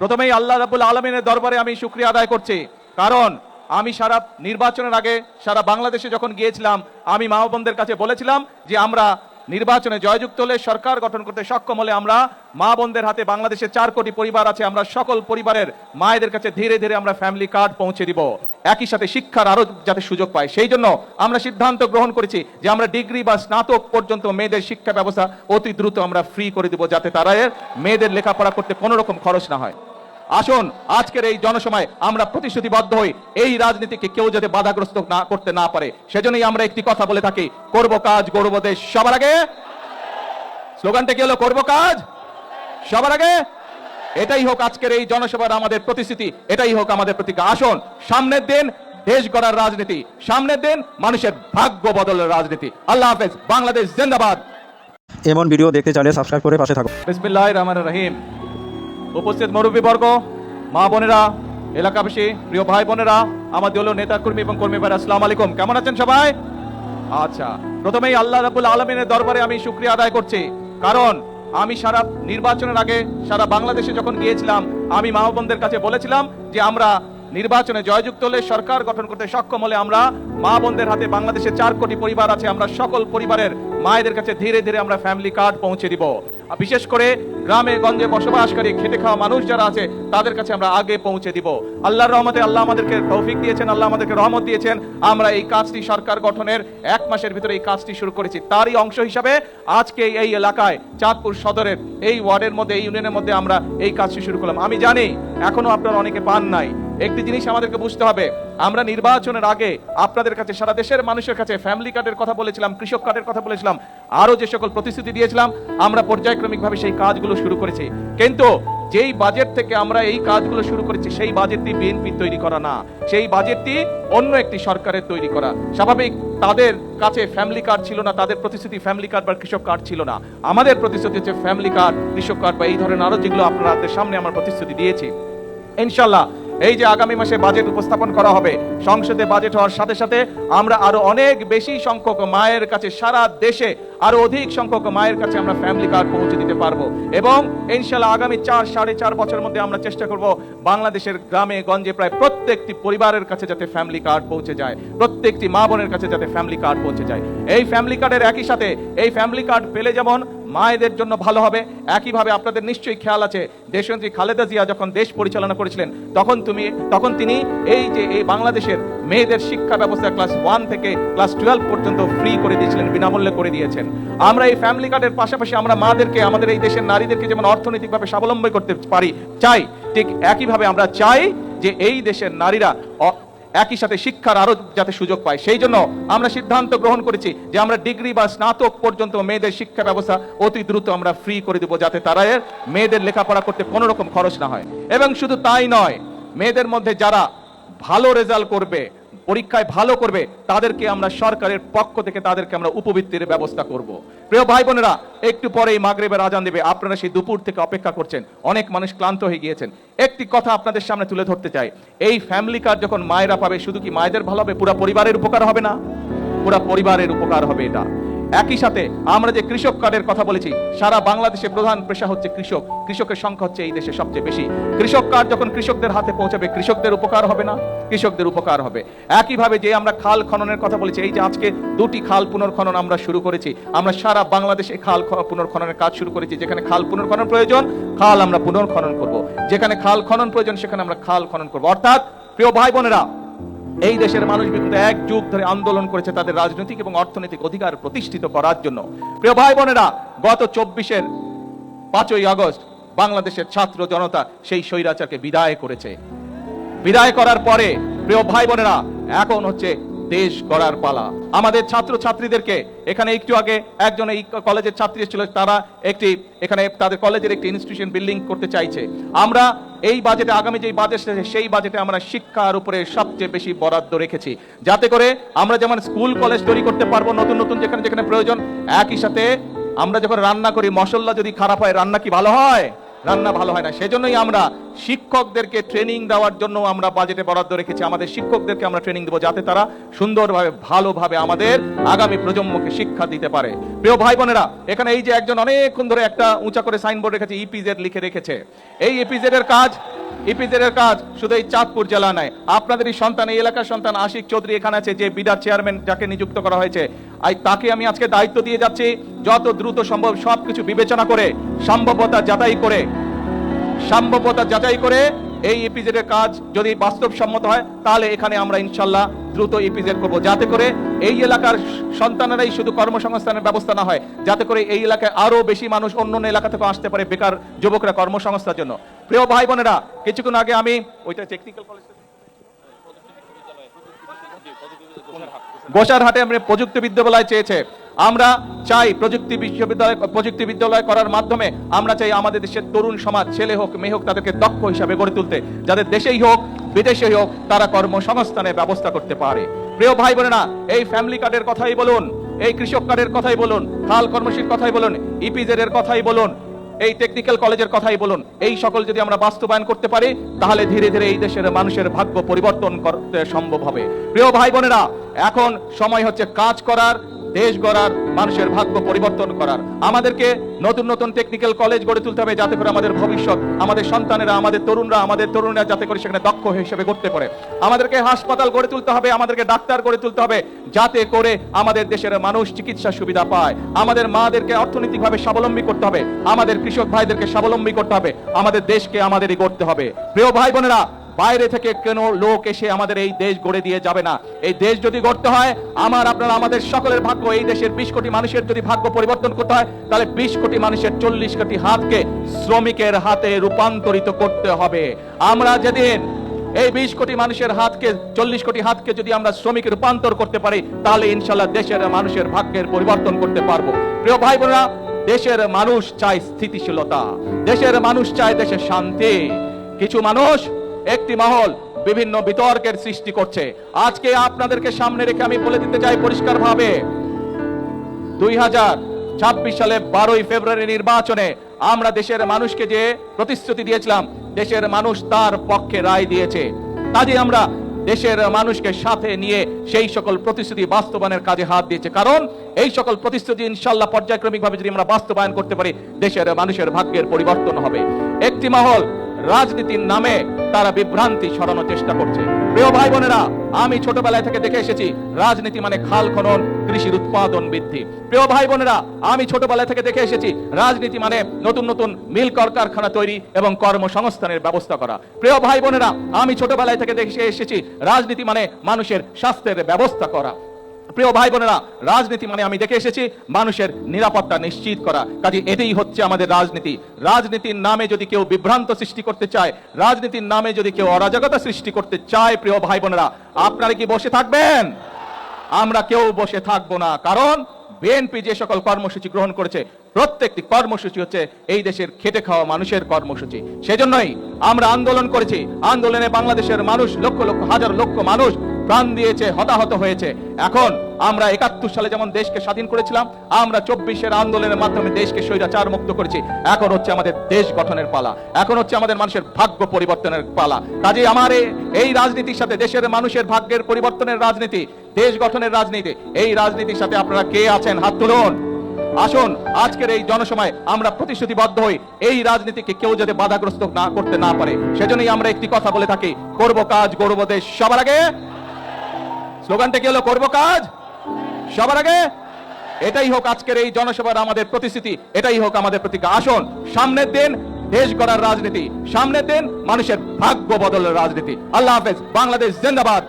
প্রথমেই আল্লাহ রাব্বুল আলামিনের দরবারে আমি শুকরিয়া আদায় করছি, কারণ আমি সারা নির্বাচনের আগে সারা বাংলাদেশে যখন গিয়েছিলাম আমি মা বোনদের কাছে বলেছিলাম যে আমরা নির্বাচনে জয়যুক্ত হলে সরকার গঠন করতে সক্ষম হলে আমরা মা বোনদের হাতে, বাংলাদেশে 4 কোটি পরিবার আছে, আমরা সকল পরিবারের মায়েদের কাছে ধীরে ধীরে আমরা ফ্যামিলি কার্ড পৌঁছে দিব, একই সাথে শিক্ষার আরো যাতে সুযোগ পায় সেই জন্য আমরা সিদ্ধান্ত গ্রহণ করেছি যে আমরা ডিগ্রি বা স্নাতক পর্যন্ত মেয়েদের শিক্ষা ব্যবস্থা অতি দ্রুত আমরা ফ্রি করে দিব, যাতে তারা মেয়েদের লেখাপড়া করতে কোনো রকম খরচ না হয়। আসুন আজকের এই জনসভায় আমরা প্রতিশ্রুতিবদ্ধ হই এই রাজনীতিকে কেউ যাতে বাধাগ্রস্ত না করতে না পারে, সেজন্যই আমরা একটি কথা বলে থাকি, করব কাজ গড়ব দেশ সবার আগে। স্লোগানটা কি হলো? করব কাজ সবার আগে। এটাই হোক আজকের এই জনসভার আমাদের প্রতিশ্রুতি, এটাই হোক আমাদের প্রতিজ্ঞা। আসুন সামনের দিন দেশ গড়ার রাজনীতি, সামনের দিন মানুষের ভাগ্য বদলের রাজনীতি। আল্লাহ হাফেজ, বাংলাদেশ জিন্দাবাদ। এমন ভিডিও দেখতে চাইলে সাবস্ক্রাইব করে পাশে থাকুন। বিসমিল্লাহির রহমানির রহিম। উপস্থিত মুরব্বীবর্গ, মা বোনেরা, এলাকাবাসী, প্রিয় ভাই বোনেরা, আমার দলীয় নেতা কর্মী এবং কর্মী ভাইরা, আসসালামু আলাইকুম। কেমন আছেন সবাই? আচ্ছা, প্রথমেই আল্লাহ রাব্বুল আলামিনের দরবারে আমি শুকরিয়া আদায় করছি, কারণ আমি সারা নির্বাচনের আগে সারা বাংলাদেশে যখন গিয়েছিলাম আমি মা বোনদের কাছে বলেছিলাম যে আমরা নির্বাচনে জয়যুক্ত হলে সরকার গঠন করতে সক্ষম হলে আমরা মা বোনদের হাতে, বাংলাদেশে 4 কোটি পরিবার আছে, আমরা সকল পরিবারের মায়েদের কাছে ধীরে ধীরে আমরা ফ্যামিলি কার্ড পৌঁছে দিব। বিশেষ করে গ্রামে গঞ্জে বসবাসকারী খেটে খাওয়া মানুষ যারা আছে তাদের কাছে আমরা আগে পৌঁছে দিব। আল্লাহর রহমতে আল্লাহ আমাদেরকে তৌফিক দিয়েছেন, আল্লাহ আমাদেরকে রহমত দিয়েছেন। আমরা এই কাজটি সরকার গঠনের 1 মাসের ভিতরে এই কাজটি শুরু করেছি। তারই অংশ হিসাবে আজকে এই এলাকায় চাঁদপুর সদরের এই ওয়ার্ডের মধ্যে, এই ইউনিয়নের মধ্যে আমরা এই কাজটি শুরু করলাম। আমি জানি এখনো আপনারা অনেকে পান নাই। একটি জিনিস আমাদেরকে বুঝতে হবে, আমরা নির্বাচনের আগে আপনাদের কাছে, সারা দেশের মানুষের কাছে ফ্যামিলি কার্ডের কথা বলেছিলাম, কৃষক কার্ডের কথা বলেছিলাম, আরো যে সকল প্রতিশ্রুতি দিয়েছিলাম আমরা পর্যায়ক্রমিকভাবে সেই কাজগুলো শুরু করেছি। কিন্তু যেই বাজেট থেকে আমরা এই কাজগুলো শুরু করেছি সেই বাজেটটি বিএনপি তৈরি করা না, সেই বাজেটটি অন্য একটি সরকারের তৈরি করা। স্বাভাবিক তাদের কাছে ফ্যামিলি কার্ড ছিল না, তাদের প্রতিশ্রুতি ফ্যামিলি কার্ড বা কৃষক কার্ড ছিল না। আমাদের প্রতিশ্রুতি হচ্ছে ফ্যামিলি কার্ড, কৃষক কার্ড বা এই ধরনের আরো যেগুলো আপনাদের সামনে আমার প্রতিশ্রুতি দিয়েছি। ইনশাআল্লাহ এই যে আগামী মাসে বাজেট উপস্থাপন করা হবে, সংসদে বাজেট হওয়ার সাথে সাথে আমরা আরো অনেক বেশি সংখ্যক মায়ের কাছে, সারা দেশে আরো অধিক সংখ্যক মায়ের কাছে আমরা ফ্যামিলি কার্ড পৌঁছে দিতে পারবো। এবং ইনশাআল্লাহ আগামী 4-4.5 বছরের মধ্যে আমরা চেষ্টা করব বাংলাদেশের গ্রামে গঞ্জে প্রায় প্রত্যেকটি পরিবারের কাছে যাতে ফ্যামিলি কার্ড পৌঁছে যায়, প্রত্যেকটি মা বোনের কাছে যাতে ফ্যামিলি কার্ড পৌঁছে যায়। এই ফ্যামিলি কার্ডের একই সাথে এই ফ্যামিলি কার্ড পেলে যেমন মায়েদের জন্য ভালো হবে, একইভাবে আপনাদের নিশ্চয়ই খেয়াল আছে দেশনেত্রী খালেদা জিয়া যখন দেশ পরিচালনা করেছিলেন তখন তিনি এই যে এই বাংলাদেশের মেয়েদের শিক্ষা ব্যবস্থা ক্লাস 1 থেকে ক্লাস 12 পর্যন্ত ফ্রি করে দিয়েছিলেন, বিনামূল্যে করে দিয়েছেন। আমরা এই ফ্যামিলি কার্ডের পাশাপাশি আমরা মাদেরকে, আমাদের এই দেশের নারীদেরকে যেমন অর্থনৈতিকভাবে স্বাবলম্বী করতে পারি চাই, ঠিক একইভাবে আমরা চাই যে এই দেশের নারীরা একই সাথে শিক্ষার আরো যাতে সুযোগ পায় সেই জন্য আমরা সিদ্ধান্ত গ্রহণ করেছি যে আমরা ডিগ্রি বা স্নাতক পর্যন্ত মেয়েদের শিক্ষা ব্যবস্থা অতি দ্রুত আমরা ফ্রি করে দিব, যাতে তারা মেয়েদের লেখাপড়া করতে কোনো রকম খরচ না হয়। এবং শুধু তাই নয়, মেয়েদের মধ্যে যারা ভালো রেজাল্ট করবে, পরীক্ষায় ভালো করবে, তাদেরকে আমরা সরকারের পক্ষ থেকে তাদেরকে আমরা উপবৃত্তির ব্যবস্থা করব। প্রিয় ভাই বোনেরা, একটু পরেই মাগরিবের আজান দেবে, আপনারা সেই দুপুর থেকে অপেক্ষা করছেন, অনেক মানুষ ক্লান্ত হয়ে গিয়েছেন। একটি কথা আপনাদের সামনে তুলে ধরতে চাই, এই ফ্যামিলি কার্ড যখন মায়েরা পাবে, শুধু কি মায়েদের ভালো হবে, পুরো পরিবারের উপকার হবে না? পুরো পরিবারের উপকার হবে এটা। একই সাথে আমরা যে কৃষক কার্ডের কথা বলেছি, সারা বাংলাদেশে প্রধান পেশা হচ্ছে কৃষক, কৃষকের সংখ্যা হচ্ছে এই দেশে সবচেয়ে বেশি। কৃষক কার্ড যখন কৃষকদের হাতে পৌঁছাবে, কৃষকদের উপকার হবে না? কৃষকদের উপকার হবে। একইভাবে যে আমরা খাল খননের কথা বলেছি, এই যে আজকে 2টি খাল পুনর্খনন আমরা শুরু করেছি, আমরা সারা বাংলাদেশে খাল পুনর্খননের কাজ শুরু করেছি। যেখানে খাল পুনর্খনন প্রয়োজন, খাল আমরা পুনর্খনন করব, যেখানে খাল খনন প্রয়োজন সেখানে আমরা খাল খনন করব। অর্থাৎ প্রিয় ভাই বোনেরা, এই দেশের মানুষ বিগত 1 যুগ ধরে আন্দোলন করেছে তাদের রাজনৈতিক এবং অর্থনৈতিক অধিকার প্রতিষ্ঠিত করার জন্য। প্রিয় ভাই বোনেরা, গত 24-এর 5ই আগস্ট বাংলাদেশের ছাত্র জনতা সেই স্বৈরাচারকে বিদায় করেছে। বিদায় করার পরে প্রিয় ভাই বোনেরা, এখন হচ্ছে দেশ গড়ার পালা। আমাদের ছাত্র ছাত্রীদেরকে এখানে একটু আগে একজন এই কলেজের ছাত্রী ছিল, তারা এখানে তাদের কলেজের একটি ইনস্টিটিউশন বিল্ডিং করতে চাইছে। আমরা এই বাজেটে, আগামী যে বাজেট সেই বাজেটে আমরা শিক্ষার উপরে সবচেয়ে বেশি বরাদ্দ রেখেছি, যাতে করে আমরা যেমন স্কুল কলেজ তৈরি করতে পারবো নতুন নতুন যেখানে যেখানে প্রয়োজন। একই সাথে আমরা যখন রান্না করি, মশলা যদি খারাপ হয় রান্না কি ভালো হয়? রান্না ভালো হয় না। সেজন্যই আমরা শিক্ষকদেরকে ট্রেনিং দেওয়ার জন্য আমরা বাজেটে বরাদ্দ রেখেছি। আমাদের শিক্ষকদেরকে আমরা ট্রেনিং দেবো যাতে তারা সুন্দরভাবে ভালোভাবে আমাদের আগামী প্রজন্মকে শিক্ষা দিতে পারে। প্রিয় ভাই বোনেরা, এখানে এই যে একজন অনেকক্ষণ ধরে একটা উঁচা করে সাইনবোর্ড রেখেছে, ইপিজেড লিখে রেখেছে। এই ইপিজেড এর কাজ শুধু এই চাঁদপুর জেলা নয়, আপনাদেরই সন্তান, এই এলাকার সন্তান আশিক চৌধুরী এখানে আছে, যে বিডার চেয়ারম্যান যাকে নিযুক্ত করা হয়েছে, তাকে আমি আজকে দায়িত্ব দিয়ে যাচ্ছি যত দ্রুত সম্ভব সবকিছু বিবেচনা করে সম্ভাব্যতা যাচাই করে এই ইপিজেড এর কাজ যদি বাস্তবসম্মত হয় তাহলে এখানে আমরা ইনশাল্লাহ দ্রুত ইপিজেড করব, যাতে করে এই এলাকার সন্তানেরাই শুধু কর্মসংস্থানের ব্যবস্থা না হয়, যাতে করে এই এলাকায় আরো বেশি মানুষ অন্য এলাকা থেকে আসতে পারে, বেকার যুবকরা কর্মসংস্থার জন্য। প্রিয় ভাই বোনেরা, কিছুক্ষণ আগে আমি ওইটা টেকনিক্যাল কলেজ গোসারহাটে আমরা প্রযুক্তি বিদ্যালয় চেয়েছে। আমরা চাই প্রযুক্তি বিদ্যালয় করার মাধ্যমে আমরা চাই আমাদের দেশের তরুণ সমাজ, ছেলে হোক মেয়ে হোক, তাদেরকে দক্ষ হিসাবে গড়ে তুলতে, যাদের দেশেই হোক বিদেশেই হোক তারা কর্মসংস্থানের ব্যবস্থা করতে পারে। প্রিয় ভাই বোনেরা, এই ফ্যামিলি কার্ডের কথাই বলুন, এই কৃষক কার্ডের কথাই বলুন, খাল কর্মসূচির কথাই বলুন, ইপিজেড এর কথাই বলুন, এই টেকনিক্যাল কলেজের কথাই বলুন, এই সকল যদি আমরা বাস্তবায়ন করতে পারি তাহলে ধীরে ধীরে এই দেশের মানুষের ভাগ্য পরিবর্তন করতে সম্ভব হবে। প্রিয় ভাই বোনেরা, এখন সময় হচ্ছে কাজ করার, দেশ গড়ার, মানুষের ভাগ্য পরিবর্তন করার। আমাদেরকে নতুন নতুন টেকনিক্যাল কলেজ গড়ে তুলতে হবে, যাতে করে আমাদের ভবিষ্যৎ, আমাদের সন্তানেরা, আমাদের তরুণরা যাতে করে সেখানে দক্ষ হিসেবে করতে পারে। আমাদেরকে হাসপাতাল গড়ে তুলতে হবে, আমাদেরকে ডাক্তার গড়ে তুলতে হবে, যাতে করে আমাদের দেশের মানুষ চিকিৎসা সুবিধা পায়। আমাদের মাদেরকে অর্থনৈতিকভাবে স্বাবলম্বী করতে হবে, আমাদের কৃষক ভাইদেরকে স্বাবলম্বী করতে হবে, আমাদের দেশকে আমাদেরই গড়তে হবে। প্রিয় ভাই বোনেরা, বাইরে থেকে কোনো লোক এসে আমাদের এই দেশ গড়ে দিয়ে যাবে না। এই দেশ যদি গড়তে হয়, আমাদের সকলের ভাগ্য, এই দেশের 20 কোটি মানুষের যদি ভাগ্য পরিবর্তন করতে হয়, তাহলে 20 কোটি মানুষের 40 কোটি হাতকে শ্রমিকের হাতে রূপান্তরিত করতে হবে। আমরা যেদিন এই 20 কোটি মানুষের হাতকে, 40 কোটি হাতকে যদি আমরা শ্রমিকে রূপান্তর করতে পারি, তাহলে ইনশাল্লাহ দেশের মানুষের ভাগ্যের পরিবর্তন করতে পারবো। প্রিয় ভাই বোনেরা, দেশের মানুষ চায় স্থিতিশীলতা, দেশের মানুষ চায় দেশের শান্তি। কিছু মানুষ, একটি মহল বিভিন্ন বিতর্কের সৃষ্টি করছে। আজকে আপনাদেরকে সামনে রেখে আমি বলে দিতে চাই পরিষ্কারভাবে, 2026 সালে 12ই ফেব্রুয়ারি নির্বাচনে আমরা দেশের মানুষকে যে প্রতিশ্রুতি দিয়েছিলাম, দেশের মানুষ তার পক্ষে রায় দিয়েছে। কাজে আমরা দেশের মানুষকে সাথে নিয়ে সেই সকল প্রতিশ্রুতি বাস্তবায়নের কাজে হাত দিয়েছে, কারণ এই সকল প্রতিশ্রুতি ইনশাআল্লাহ পর্যায়ক্রমিকভাবে যদি আমরা বাস্তবায়ন করতে পারি, দেশের মানুষের ভাগ্যের পরিবর্তন হবে। একটি মহল রাজনীতির নামে তারা বিভ্রান্তি ছড়ানোর চেষ্টা করছে। প্রিয় ভাই বোনেরা, আমি ছোটবেলায় থেকে দেখে এসেছি রাজনীতি মানে খাল খনন, কৃষির উৎপাদন বৃদ্ধি। প্রিয় ভাই বোনেরা, আমি ছোটবেলায় থেকে দেখে এসেছি রাজনীতি মানে নতুন নতুন মিল কারখানা তৈরি এবং কর্মসংস্থানের ব্যবস্থা করা। প্রিয় ভাই বোনেরা, আমি ছোটবেলায় থেকে দেখে এসেছি রাজনীতি মানে মানুষের স্বাস্থ্যের ব্যবস্থা করা। প্রিয় ভাই বোনেরা, রাজনীতি মানে আমি দেখে এসেছি মানুষের নিরাপত্তা নিশ্চিত করা। কাজে এটাই হচ্ছে আমাদের রাজনীতি। রাজনীতির নামে যদি কেউ বিভ্রান্ত সৃষ্টি করতে চায়, রাজনীতির নামে যদি কেউ অরাজকতা সৃষ্টি করতে চায়, প্রিয় ভাই বোনেরা, আপনারা কি বসে থাকবেন? আমরা কেউ বসে থাকবো না, কারণ বিএনপি যে সকল কর্মসূচি গ্রহণ করেছে, প্রত্যেকটি কর্মসূচি হচ্ছে এই দেশের খেটে খাওয়া মানুষের কর্মসূচি। সেজন্যই আমরা আন্দোলন করেছি। আন্দোলনে বাংলাদেশের মানুষ, লক্ষ লক্ষ হাজার লক্ষ মানুষ প্রাণ দিয়েছে, হতাহত হয়েছে। এখন আমরা 71 সালে যেমন দেশকে স্বাধীন করেছিলাম, আমরা 24-এর আন্দোলনের মাধ্যমে দেশকে স্বৈরাচার মুক্ত করেছি। এখন হচ্ছে আমাদের দেশ গঠনের পালা, এখন হচ্ছে আমাদের মানুষের ভাগ্য পরিবর্তনের পালা। কাজে আমার এই রাজনীতির সাথে, দেশের মানুষের ভাগ্যের পরিবর্তনের রাজনীতি, দেশ গঠনের রাজনীতি, এই রাজনীতির সাথে আপনারা কে আছেন? হাত তুলুন। আসুন আজকের এই জনসময় আমরা প্রতিশ্রুতিবদ্ধ হই, এই রাজনীতিকে কেউ যাতে বাধাগ্রস্ত না করতে না পারে। সেজন্যই আমরা একটি কথা বলে থাকি, করব কাজ গড়ব দেশ সবার আগে। স্লোগানটা কি হলো? করব কাজ সবার আগে। এটাই হোক আজকের এই জনসভার আমাদের প্রতিশ্রুতি, এটাই হোক আমাদের প্রতিজ্ঞা। আসুন, সামনের দিন দেশ গড়ার রাজনীতি, সামনের দিন মানুষের ভাগ্য বদলের রাজনীতি। আল্লাহ হাফেজ। বাংলাদেশ জিন্দাবাদ।